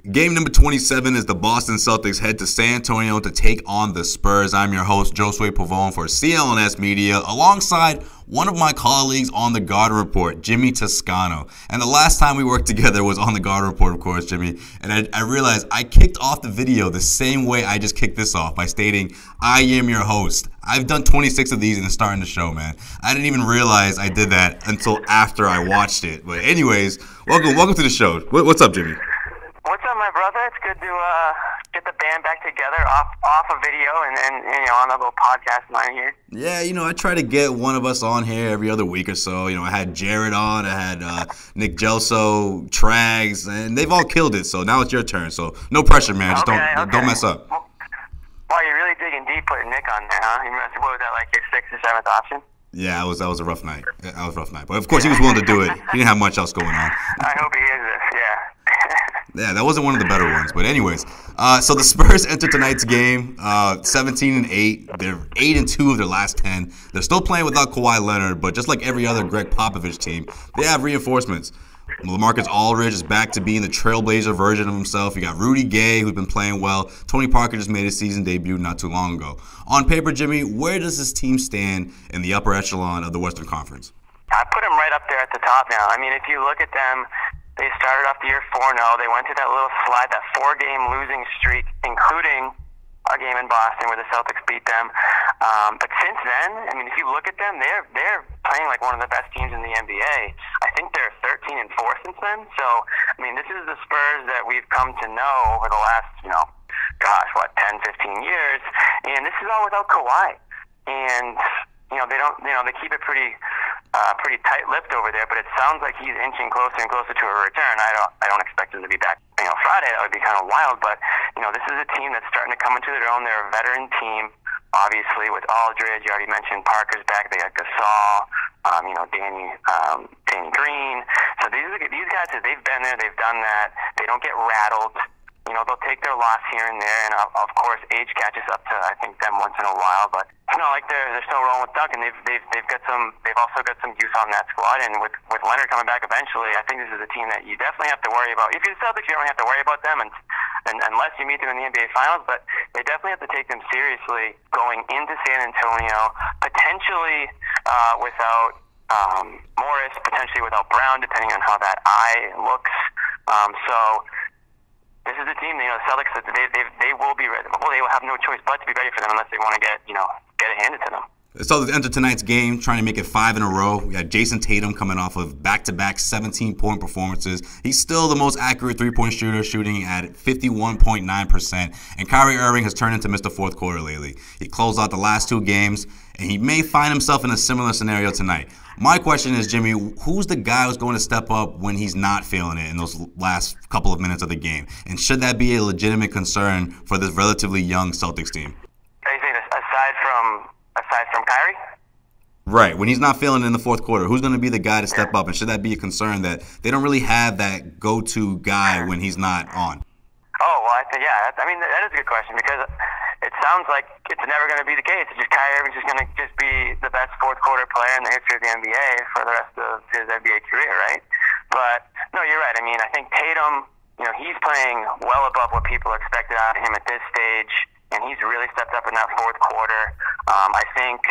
Game number 27 is the Boston Celtics head to San Antonio to take on the Spurs. I'm your host, Josue Pavone for CLNS Media, alongside one of my colleagues on the Garden Report, Jimmy Toscano. And the last time we worked together was on the Garden Report, of course, Jimmy. And I realized I kicked off the video the same way I just kicked this off by stating, I am your host. I've done 26 of these and it's starting to show, man. I didn't even realize I did that until after I watched it. But anyways, welcome to the show. What's up, Jimmy? What's up, my brother? It's good to get the band back together off a video and on a little podcast line here. Yeah, I try to get one of us on here every other week or so. I had Jared on, I had Nick Gelso, Trags, and they've all killed it. So now it's your turn. So no pressure, man. Just don't mess up. Wow, you're really digging deep putting Nick on there, huh? What was that, like your 6th or 7th option? Yeah, that was a rough night. But of course, he was willing to do it. He didn't have much else going on. I hope he is this, yeah. Yeah, that wasn't one of the better ones. But anyways, so the Spurs enter tonight's game 17-8. They're 8-2 of their last 10. They're still playing without Kawhi Leonard, but just like every other Greg Popovich team, they have reinforcements. LaMarcus Aldridge is back to being the trailblazer version of himself. You got Rudy Gay, who's been playing well. Tony Parker just made his season debut not too long ago. On paper, Jimmy, where does this team stand in the upper echelon of the Western Conference? I put them right up there at the top now. I mean, if you look at them, they started off the year 4-0. They went through that little slide, that 4-game losing streak, including a game in Boston where the Celtics beat them. But since then, I mean, if you look at them, they're playing like one of the best teams in the NBA. I think they're 13-4 since then. So, I mean, this is the Spurs that we've come to know over the last, 10, 15 years. And this is all without Kawhi. And, they keep it pretty tight-lipped over there, but it sounds like he's inching closer and closer to a return. I don't expect him to be back, Friday. That would be kind of wild, but, this is a team that's starting to come into their own. They're a veteran team, obviously, with Aldridge. You already mentioned Parker's back. They got Gasol, Danny Green. So these guys, they've been there, they've done that. They don't get rattled. They'll take their loss here and there, and of course, age catches up to I think them once in a while. But they're still rolling with Duncan. They've also got some youth on that squad, and with Leonard coming back eventually, I think this is a team that you definitely have to worry about. If you're the Celtics, you don't have to worry about them, and unless you meet them in the NBA Finals. But they definitely have to take them seriously going into San Antonio, potentially without Morris, potentially without Brown, depending on how that eye looks. So. This is the team, the Celtics, they will be ready. Well, they will have no choice but to be ready for them unless they want to get it handed to them. The Celtics enter tonight's game trying to make it 5 in a row. We got Jason Tatum coming off of back-to-back 17-point performances. He's still the most accurate three-point shooter, shooting at 51.9%. And Kyrie Irving has turned into Mr. Fourth Quarter lately. He closed out the last 2 games, and he may find himself in a similar scenario tonight. My question is, Jimmy, who's the guy who's going to step up when he's not feeling it in those last couple of minutes of the game? And should that be a legitimate concern for this relatively young Celtics team? Are you saying aside from Kyrie? Right. When he's not feeling it in the fourth quarter, who's going to be the guy to step up? And should that be a concern that they don't really have that go-to guy when he's not on? Oh, well, that is a good question because it sounds like it's never going to be the case. It's just Kyrie Irving's just going to be the best fourth quarter player in the history of the NBA for the rest of his NBA career, right? But, no, you're right. I mean, I think Tatum, he's playing well above what people expected out of him at this stage, and he's really stepped up in that fourth quarter. I think,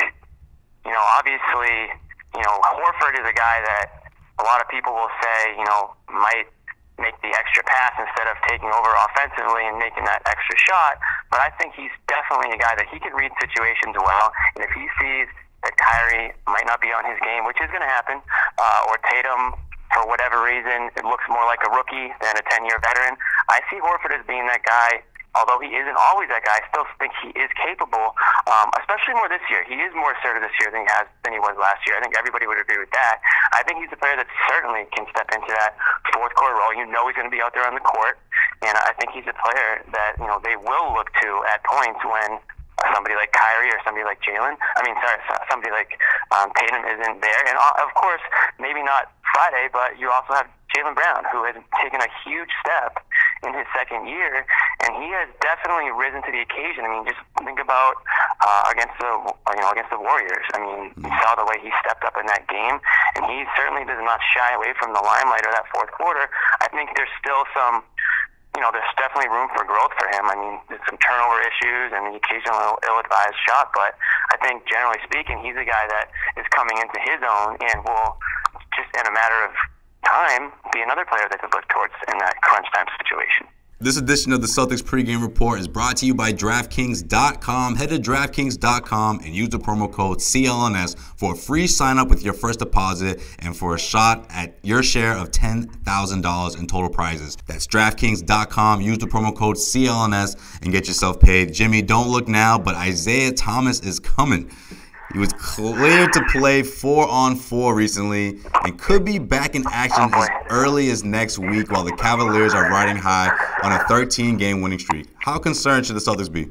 obviously, Horford is a guy that a lot of people will say, might make the extra pass instead of taking over offensively and making that extra shot. But I think he's definitely a guy that he can read situations well. And if he sees that Kyrie might not be on his game, which is going to happen, or Tatum, for whatever reason, it looks more like a rookie than a 10-year veteran, I see Horford as being that guy. Although he isn't always that guy, I still think he is capable, especially more this year. He is more assertive this year than he was last year. I think everybody would agree with that. I think he's a player that certainly can step into that fourth quarter role. He's going to be out there on the court, and I think he's a player that they will look to at points when somebody like Kyrie or somebody like somebody like Tatum isn't there. And of course, maybe not Friday, but you also have Jaylen Brown, who has taken a huge step in his second year, and he has definitely risen to the occasion. I mean, just think about against the Warriors. I mean, you saw the way he stepped up in that game, and he certainly does not shy away from the limelight or that fourth quarter. I think there's still some there's definitely room for growth for him. I mean, there's some turnover issues and the occasional ill-advised shot, but I think generally speaking, he's a guy that is coming into his own and will just in a matter of time be another player that could look towards in that crunch time situation. This edition of the Celtics pregame report is brought to you by DraftKings.com. Head to DraftKings.com and use the promo code CLNS for a free sign-up with your first deposit and for a shot at your share of $10,000 in total prizes. That's DraftKings.com. Use the promo code CLNS and get yourself paid. Jimmy, don't look now, but Isaiah Thomas is coming. He was cleared to play 4-on-4 recently and could be back in action as early as next week while the Cavaliers are riding high on a 13-game winning streak. How concerned should the Celtics be?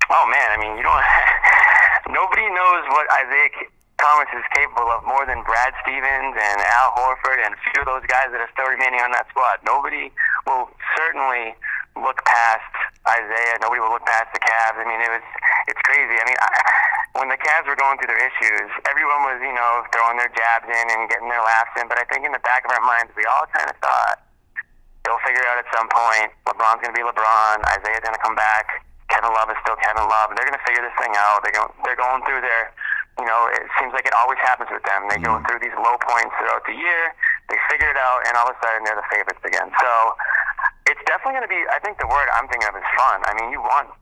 Oh, man, I mean, nobody knows what Isaiah Thomas is capable of more than Brad Stevens and Al Horford and a few of those guys that are still remaining on that squad. Nobody will certainly look past Isaiah. Nobody will look past the Cavs. I mean, it's crazy. I mean, when the Cavs were going through their issues, everyone was, throwing their jabs in and getting their laughs in. But I think in the back of our minds, we all kind of thought they'll figure it out at some point. LeBron's going to be LeBron. Isaiah's going to come back. Kevin Love is still Kevin Love. They're going to figure this thing out. They're going through their, it seems like it always happens with them. They go through these low points throughout the year. They figure it out, and all of a sudden they're the favorites again. So it's definitely going to be, I think the word I'm thinking of is fun. I mean, you want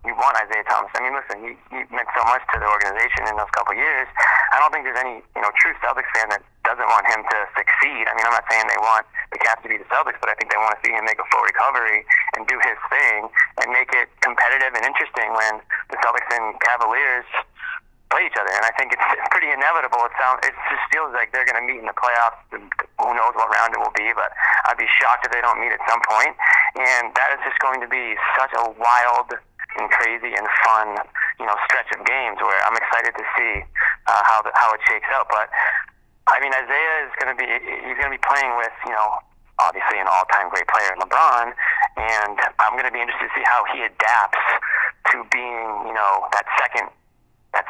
Isaiah Thomas. I mean, listen, he meant so much to the organization in those couple of years. I don't think there's any, true Celtics fan that doesn't want him to succeed. I mean, I'm not saying they want the Cavs to be the Celtics, but I think they want to see him make a full recovery and do his thing and make it competitive and interesting when the Celtics and Cavaliers play each other. And I think it's pretty inevitable. It just feels like they're going to meet in the playoffs. Who knows what round it will be, but I'd be shocked if they don't meet at some point. And that is just going to be such a wild and crazy and fun, stretch of games where I'm excited to see how it shakes out. But I mean, Isaiah is going to be playing with, obviously an all-time great player, LeBron, and I'm going to be interested to see how he adapts to being, that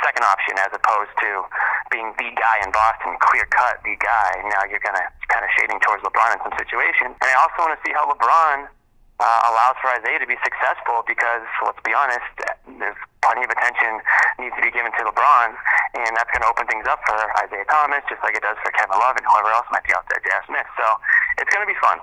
second option as opposed to being the guy in Boston, clear-cut the guy. Now you're kind of shading towards LeBron in some situations. And I also want to see how LeBron allows for Isaiah to be successful because, let's be honest, there's plenty of attention needs to be given to LeBron, and that's going to open things up for Isaiah Thomas, just like it does for Kevin Love and whoever else might be out there, J.R. Smith. So it's going to be fun.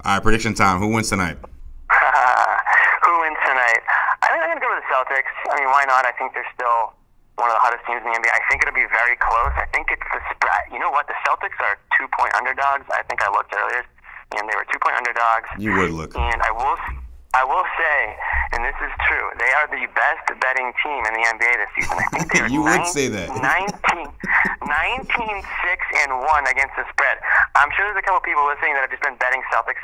All right, prediction time. Who wins tonight? Who wins tonight? I think I'm going to go with the Celtics. I mean, why not? I think they're still one of the hottest teams in the NBA. I think it'll be very close. I think it's the spread. You know what? The Celtics are 2-point underdogs. I think I looked earlier, and they were 2-point underdogs. You would look. And I will say, and this is true, they are the best betting team in the NBA this season. I think they are you would say that. 19-6-1 against the spread. I'm sure there's a couple people listening that have just been betting Celtics.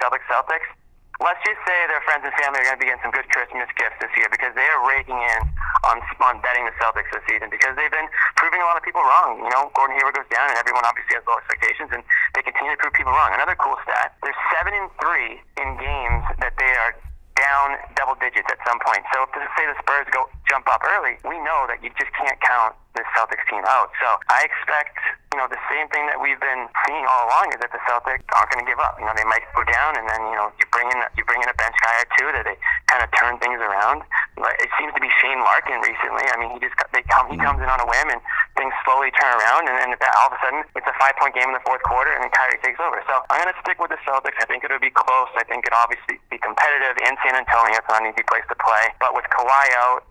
Let's just say their friends and family are going to be getting some good Christmas gifts this year because they are raking in on betting the Celtics this season because they've been proving a lot of people wrong. Gordon Hayward goes down and everyone obviously has low expectations and they continue to prove people wrong. Another cool stat, they're 7-3 in games that they are down double digits at some point. So if, say, the Spurs jump up early, we know that you just can't count this Celtics team out. So I expect, the same thing that we've been seeing all along is that the Celtics aren't going to give up. They might go down, and then you bring in a bench guy or two that they kind of turn things around. But it seems to be Shane Larkin recently. I mean, he comes in on a whim, and things slowly turn around, and then all of a sudden it's a 5-point game in the fourth quarter, and then Kyrie takes over. So I'm going to stick with the Celtics. I think it'll be close. I think it'll obviously be competitive in San Antonio. It's not an easy place to play. But with Kawhi out,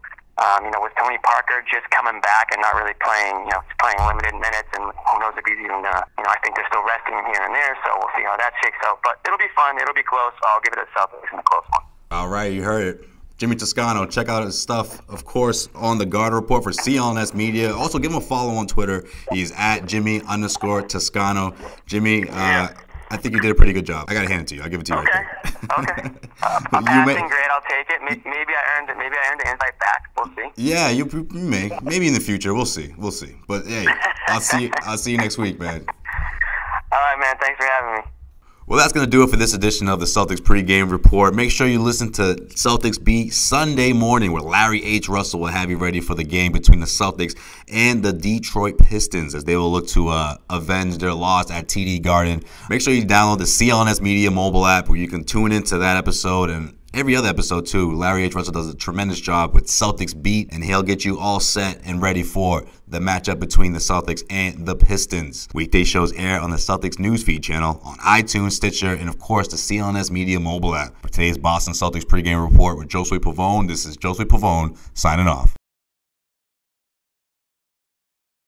with Tony Parker just coming back and not really playing, he's playing limited minutes, and who knows if he's even gonna, I think they're still resting him here and there, so we'll see how that shakes out. But it'll be fun, it'll be close. I'll give it to the Celtics in a close one. All right, you heard it. Jimmy Toscano, check out his stuff, of course, on the Garden Report for CLNS Media. Also, give him a follow on Twitter. He's at Jimmy_Toscano. Jimmy, I think you did a pretty good job. I got to hand it to you. I'll give it to you right there. Okay. I'm passing grade. I'll take it. Maybe I earned it. Maybe I earned the invite back. We'll see. Yeah, you may. Maybe in the future. We'll see. But, hey, I'll see you next week, man. All right, man. Thanks for having me. Well, that's going to do it for this edition of the Celtics pregame report. Make sure you listen to Celtics Beat Sunday morning where Larry H. Russell will have you ready for the game between the Celtics and the Detroit Pistons as they will look to avenge their loss at TD Garden. Make sure you download the CLNS Media mobile app where you can tune into that episode and every other episode too. Larry H. Russell does a tremendous job with Celtics Beat, and he'll get you all set and ready for the matchup between the Celtics and the Pistons. Weekday shows air on the Celtics Newsfeed channel, on iTunes, Stitcher, and of course the CLNS Media mobile app. For today's Boston Celtics pregame report with Josue Pavone, this is Josue Pavone signing off.